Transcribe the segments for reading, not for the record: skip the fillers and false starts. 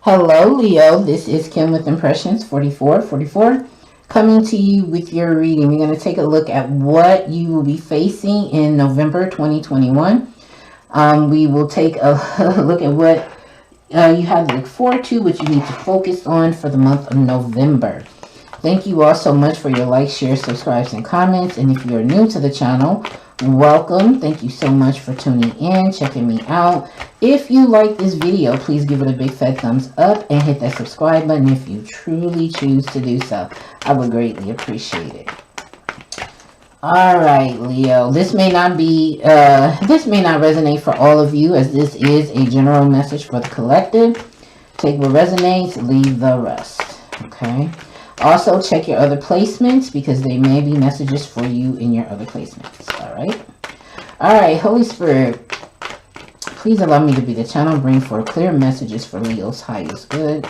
Hello, Leo. This is Kim with Impressions 4444 coming to you with your reading. We're going to take a look at what you will be facing in November 2021. We will take a look at what you have to look forward to, what you need to focus on for the month of November. Thank you all so much for your likes, shares, subscribes, and comments. And if you're new to the channel, welcome. Thank you so much for tuning in, checking me out. If you like this video, please give it a big fat thumbs up and hit that subscribe button if you truly choose to do so. I would greatly appreciate it. All right, Leo, this may not resonate for all of you, as this is a general message for the collective. Take what resonates, leave the rest. Okay. Also, check your other placements because there may be messages for you in your other placements. All right, Holy Spirit, please allow me to be the channel, bring forth clear messages for Leo's highest good.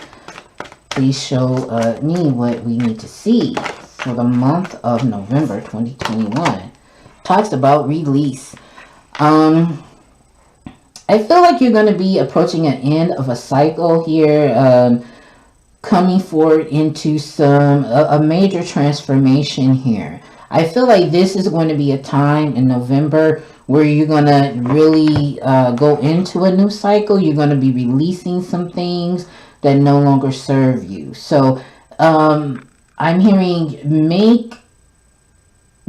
Please show me what we need to see for the month of November 2021. Talks about release. I feel like you're going to be approaching an end of a cycle here, coming forward into a major transformation here. I feel like this is going to be a time in November where you're going to really go into a new cycle. You're going to be releasing some things that no longer serve you. So I'm hearing make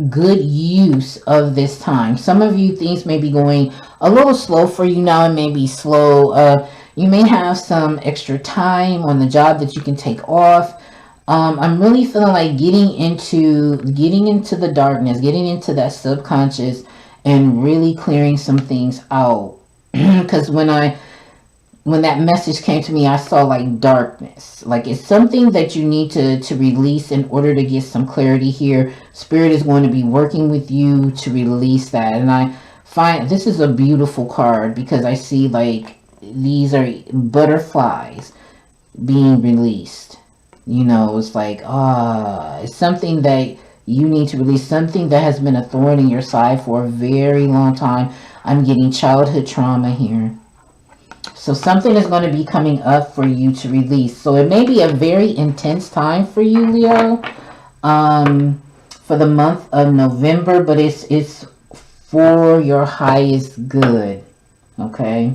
good use of this time. Some of you, things may be going a little slow for you now. It may be slow. You may have some extra time on the job that you can take off. I'm really feeling like getting into the darkness, getting into that subconscious and really clearing some things out. Because when that message came to me, I saw like darkness. Like it's something that you need to release in order to get some clarity here. Spirit is going to be working with you to release that. And I find this is a beautiful card because I see like these are butterflies being released. You know, it's like, it's something that you need to release, something that has been a thorn in your side for a very long time. I'm getting childhood trauma here. So something is going to be coming up for you to release. So it may be a very intense time for you, Leo, for the month of November, but it's for your highest good, okay?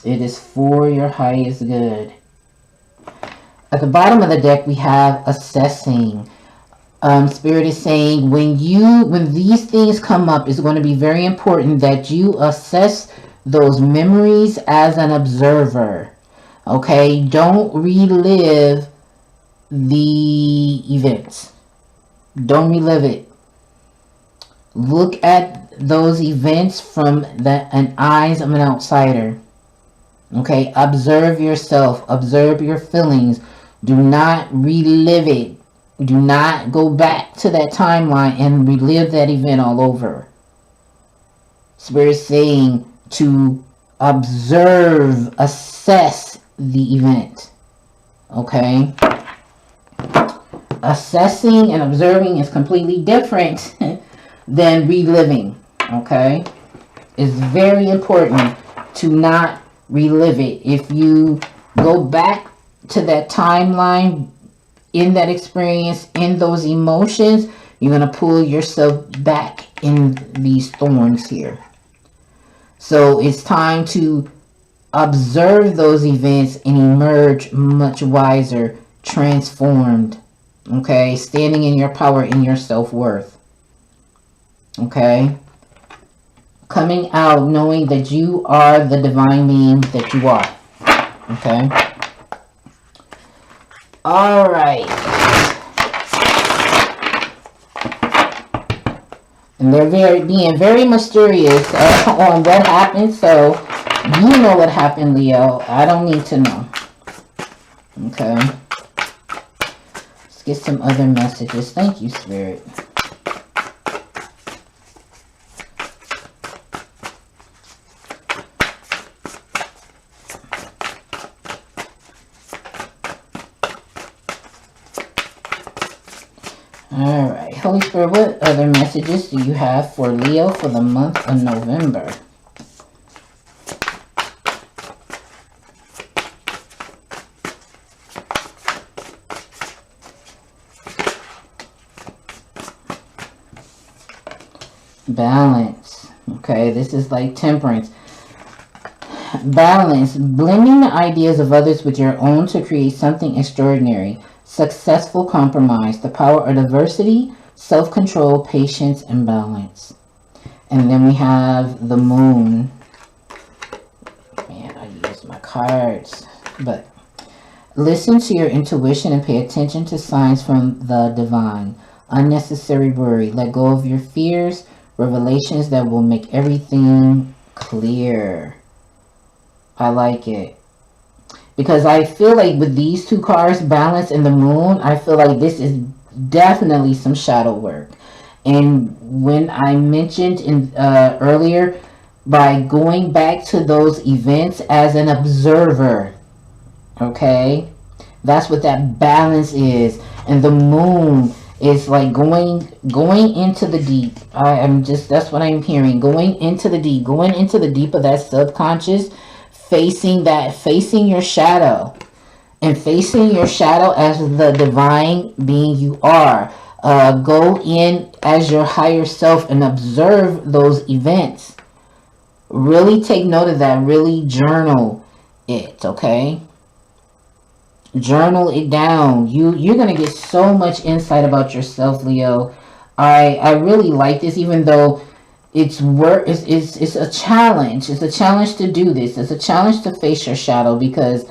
It is for your highest good. At the bottom of the deck, we have assessing. Spirit is saying when these things come up, it's going to be very important that you assess those memories as an observer. Okay? Don't relive the events. Don't relive it. Look at those events from an eyes of an outsider. Okay? Observe yourself. Observe your feelings. Do not relive it. Do not go back to that timeline and relive that event all over. Spirit is saying to observe, assess the event. Okay? Assessing and observing is completely different than reliving. Okay? It's very important to not relive it. If you go back to that timeline, in that experience, in those emotions, you're going to pull yourself back in these thorns here. So it's time to observe those events and emerge much wiser, transformed, okay? Standing in your power, in your self-worth, okay? Coming out knowing that you are the divine being that you are, okay? All right. And they're being very mysterious on what happened. So you know what happened, Leo. I don't need to know. Okay. Let's get some other messages. Thank you, Spirit. Alright, Holy Spirit, what other messages do you have for Leo for the month of November? Balance. Okay, this is like temperance. Balance. Blending the ideas of others with your own to create something extraordinary. Successful compromise. The power of diversity, self-control, patience, and balance. And then we have the moon. Man, I use my cards. But listen to your intuition and pay attention to signs from the divine. Unnecessary worry. Let go of your fears. Revelations that will make everything clear. I like it. Because I feel like with these two cards, balance and the moon, I feel like this is definitely some shadow work. And when I mentioned in earlier, by going back to those events as an observer, okay, that's what that balance is. And the moon is like going into the deep. That's what I'm hearing. Going into the deep of that subconscious, facing your shadow, and facing your shadow as the divine being you are. Go in as your higher self and observe those events. Really take note of that. Really journal it, okay? Journal it down. You're going to get so much insight about yourself, Leo. I really like this, even though it's a challenge. It's a challenge to do this. It's a challenge to face your shadow, because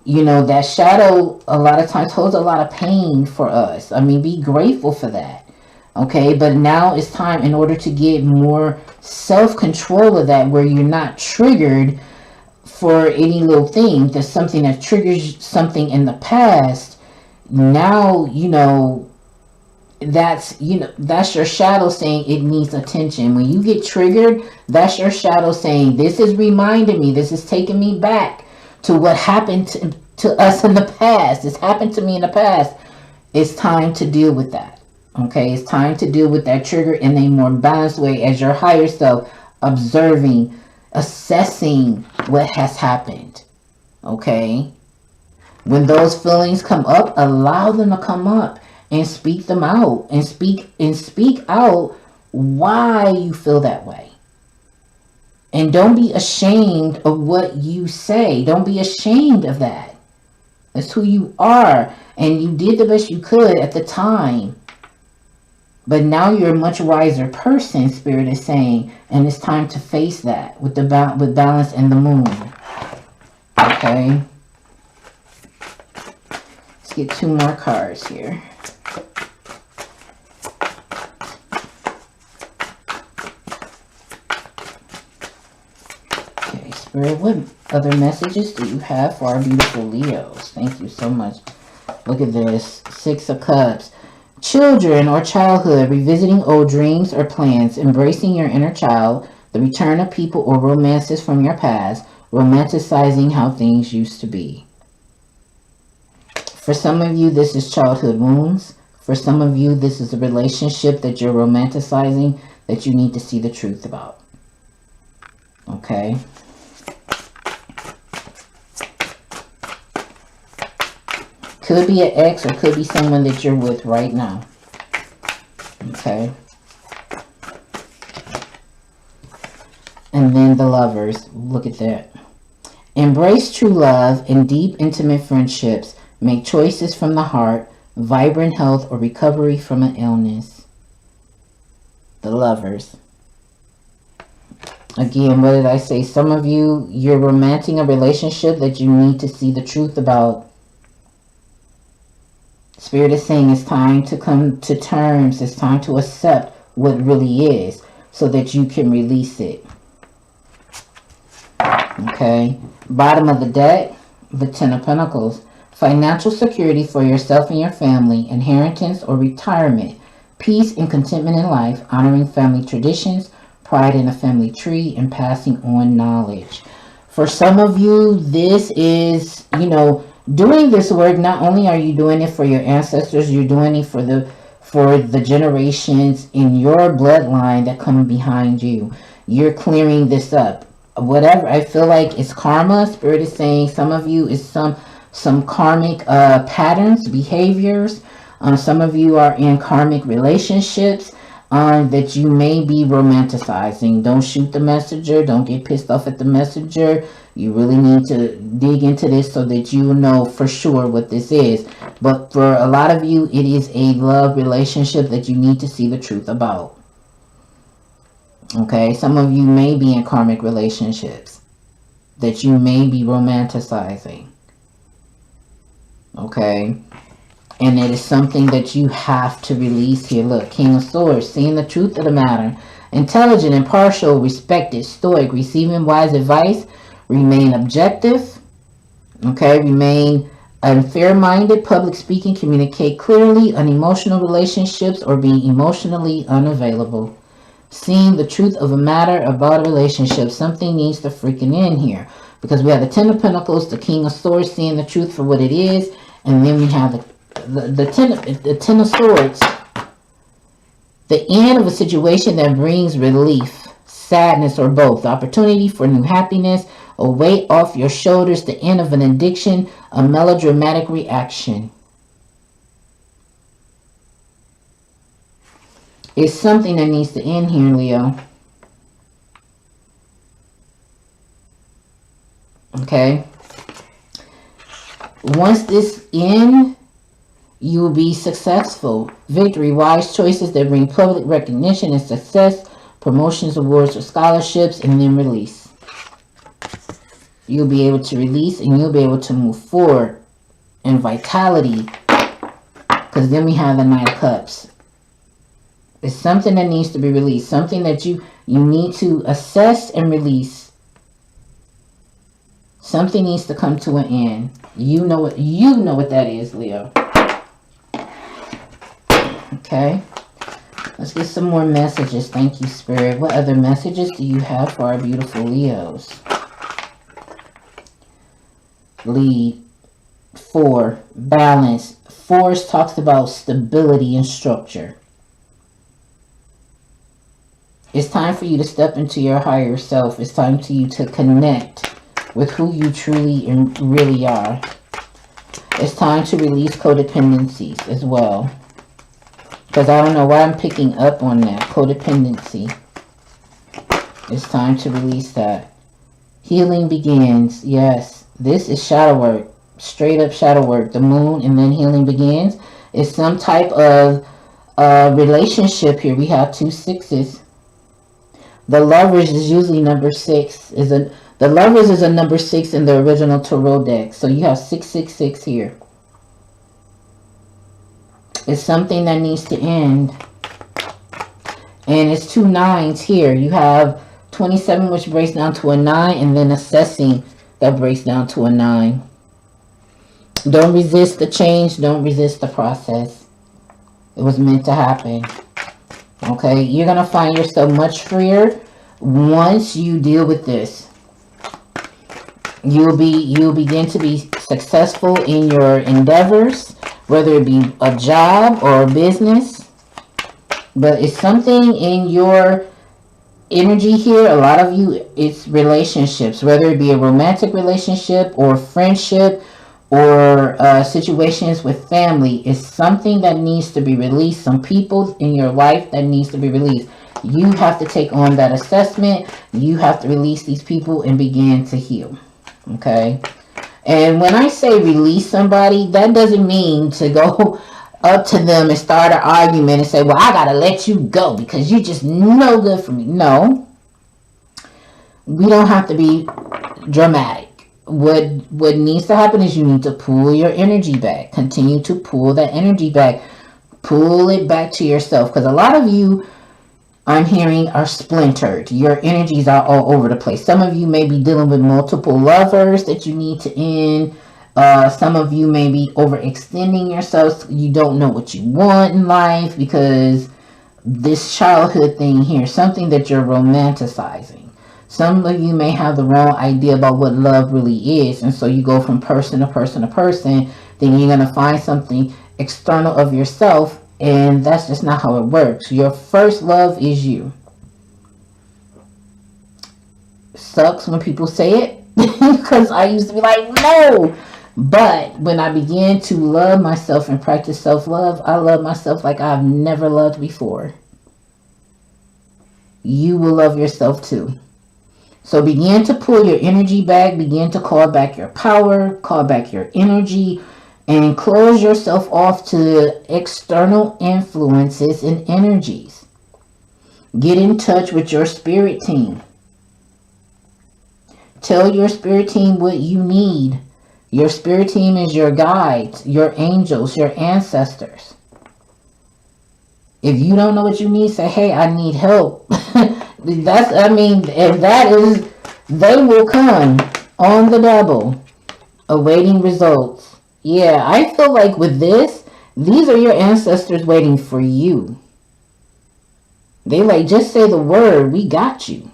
you know that shadow a lot of times holds a lot of pain for us. I mean, be grateful for that. Okay, but now it's time, in order to get more self-control of that, where you're not triggered for any little thing. There's something that triggers something in the past. Now, that's your shadow saying it needs attention. When you get triggered, that's your shadow saying, this is reminding me, this is taking me back to what happened to us in the past. This happened to me in the past. It's time to deal with that. Okay, it's time to deal with that trigger in a more balanced way, as your higher self, observing, assessing what has happened. Okay, when those feelings come up, allow them to come up and speak them out, and speak out why you feel that way. And don't be ashamed of what you say. Don't be ashamed of that. That's who you are, and you did the best you could at the time. But now you're a much wiser person, Spirit is saying, and it's time to face that with with balance and the moon. Okay. Let's get 2 more cards here. Okay, Spirit, what other messages do you have for our beautiful Leos? Thank you so much. Look at this. 6 of Cups. Children or childhood, revisiting old dreams or plans, embracing your inner child, the return of people or romances from your past, romanticizing how things used to be. For some of you, this is childhood wounds. For some of you, this is a relationship that you're romanticizing that you need to see the truth about. Okay? Could be an ex, or could be someone that you're with right now. Okay. And then the Lovers. Look at that. Embrace true love and deep, intimate friendships. Make choices from the heart. Vibrant health or recovery from an illness. The Lovers. Again, what did I say? Some of you, you're romancing a relationship that you need to see the truth about. Spirit is saying it's time to come to terms. It's time to accept what really is, so that you can release it. Okay. Bottom of the deck, the 10 of Pentacles. Financial security for yourself and your family. Inheritance or retirement. Peace and contentment in life. Honoring family traditions. Pride in a family tree. And passing on knowledge. For some of you, this is, doing this work. Not only are you doing it for your ancestors, you're doing it for the generations in your bloodline that come behind you. You're clearing this up. Whatever, I feel like it's karma. Spirit is saying some of you is some karmic patterns, behaviors. Some of you are in karmic relationships. that you may be romanticizing. Don't shoot the messenger. Don't get pissed off at the messenger. You really need to dig into this so that you know for sure what this is. But for a lot of you, it is a love relationship that you need to see the truth about. Okay, some of you may be in karmic relationships that you may be romanticizing. Okay, and it is something that you have to release here. Look, King of Swords, seeing the truth of the matter. Intelligent, impartial, respected, stoic, receiving wise advice, remain objective. Okay, remain unfair-minded, public speaking, communicate clearly, unemotional relationships, or being emotionally unavailable. Seeing the truth of a matter about a relationship. Something needs to freaking end here. Because we have the Ten of Pentacles, the King of Swords, seeing the truth for what it is. And then we have the Ten of Swords. The end of a situation that brings relief, sadness, or both. Opportunity for new happiness. A weight off your shoulders. The end of an addiction. A melodramatic reaction. It's something that needs to end here, Leo. Okay. Once this ends, you will be successful. Victory, wise choices that bring public recognition and success, promotions, awards, or scholarships, and then release. You'll be able to release and you'll be able to move forward in vitality. Because then we have the Knight of Cups. It's something that needs to be released. Something that you need to assess and release. Something needs to come to an end. You know what that is, Leo. Okay. Let's get some more messages. Thank you, Spirit. What other messages do you have for our beautiful Leos? Lead. 4. Balance. 4 talks about stability and structure. It's time for you to step into your higher self. It's time for you to connect with who you truly and really are. It's time to release codependencies as well. Because I don't know why I'm picking up on that. Codependency. It's time to release that. Healing begins. Yes. This is shadow work. Straight up shadow work. The moon and then healing begins. It's some type of relationship here. We have 2 6s. The Lovers is usually number 6. The Lovers is a number 6 in the original tarot deck. So you have 666 here. It's something that needs to end. And it's 2 9s here. You have 27, which breaks down to a 9. And then assessing, that breaks down to a 9. Don't resist the change. Don't resist the process. It was meant to happen. Okay, you're going to find yourself much freer once you deal with this. You'll begin to be successful in your endeavors, whether it be a job or a business. But it's something in your energy here. A lot of you, it's relationships, whether it be a romantic relationship or friendship or situations with family. Is something that needs to be released. Some people in your life that needs to be released. You have to take on that assessment. You have to release these people and begin to heal. Okay. And when I say release somebody, that doesn't mean to go up to them and start an argument and say, well, I gotta let you go because you're just no good for me. No. We don't have to be dramatic. What needs to happen is you need to pull your energy back. Continue to pull that energy back. Pull it back to yourself. Because a lot of you, I'm hearing, are splintered. Your energies are all over the place. Some of you may be dealing with multiple lovers that you need to end. Some of you may be overextending yourselves. You don't know what you want in life because this childhood thing here, something that you're romanticizing. Some of you may have the wrong idea about what love really is. And so you go from person to person to person. Then you're going to find something external of yourself. And that's just not how it works. Your first love is you. Sucks when people say it. Because I used to be like, no. But when I began to love myself and practice self-love, I love myself like I've never loved before. you will love yourself too. So begin to pull your energy back, begin to call back your power, call back your energy, and close yourself off to external influences and energies. Get in touch with your spirit team. Tell your spirit team what you need. Your spirit team is your guides, your angels, your ancestors. If you don't know what you need, say, hey, I need help. And that is, they will come on the double, awaiting results. Yeah, I feel like with this, these are your ancestors waiting for you. They like, just say the word, we got you.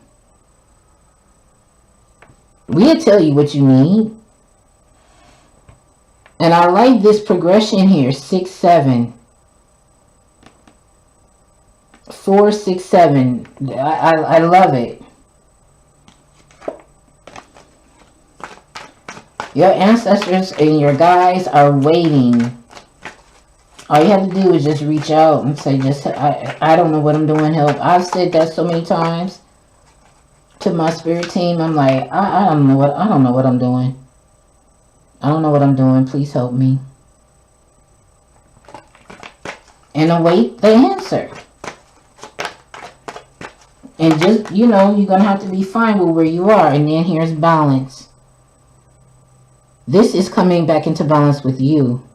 We'll tell you what you need. And I like this progression here, 6, 7. 4, 6, 7. I love it. Your ancestors and your guides are waiting. All you have to do is just reach out and say, I don't know what I'm doing, help. I've said that so many times to my spirit team. I'm like, I don't know what I'm doing. I don't know what I'm doing. Please help me. And await the answer. And just, you're going to have to be fine with where you are. And then here's balance. This is coming back into balance with you.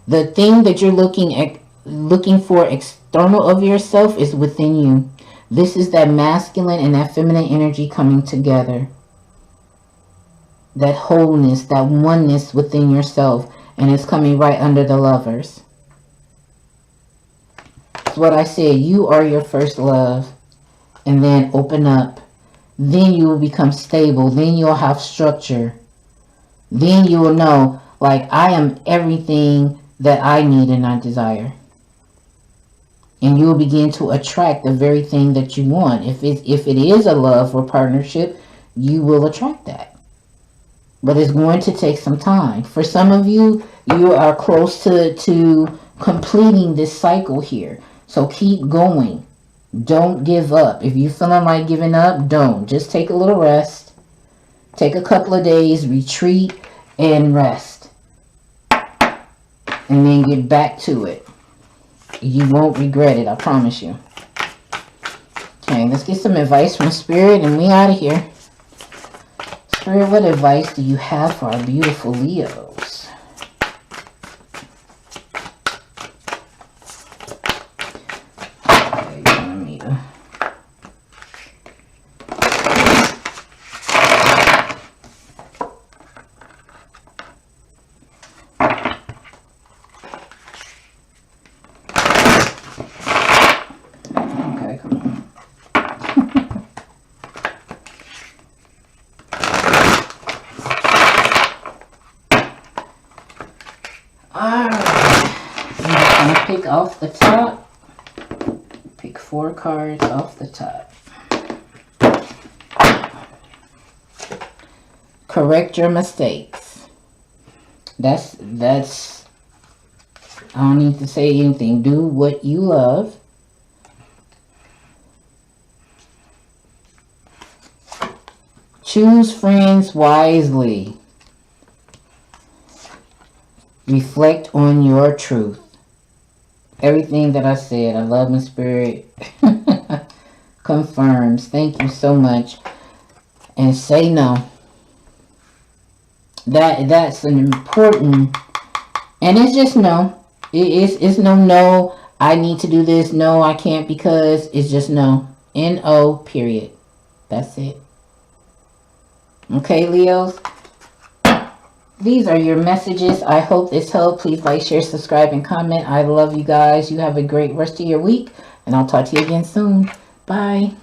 The thing that you're looking for external of yourself is within you. This is that masculine and that feminine energy coming together. That wholeness, that oneness within yourself. And it's coming right under the lovers. That's what I said. You are your first love. And then open up. Then you will become stable. Then you'll have structure. Then you will know, like, I am everything that I need and I desire. And you will begin to attract the very thing that you want. If it is a love or partnership, you will attract that. But it's going to take some time. For some of you, you are close to completing this cycle here. So keep going. Don't give up. If you're feeling like giving up, don't. Just take a little rest. Take a couple of days, retreat, and rest. And then get back to it. You won't regret it, I promise you. Okay, let's get some advice from Spirit and we out of here. Spirit, what advice do you have for our beautiful Leos? Okay, you want me to... Okay, come on. Alright, I'm just going to pick off the top. Pick 4 cards off the top. Correct your mistakes. That's I don't need to say anything. Do what you love. Choose friends wisely. Reflect on your truth. Everything that I said, I love my Spirit confirms. Thank you so much. And say no. That's an important, and it's just no. It's no, I need to do this. No, I can't because it's just no. N-O, period. That's it. Okay, Leos. These are your messages. I hope this helped. Please like, share, subscribe, and comment. I love you guys. You have a great rest of your week. And I'll talk to you again soon. Bye.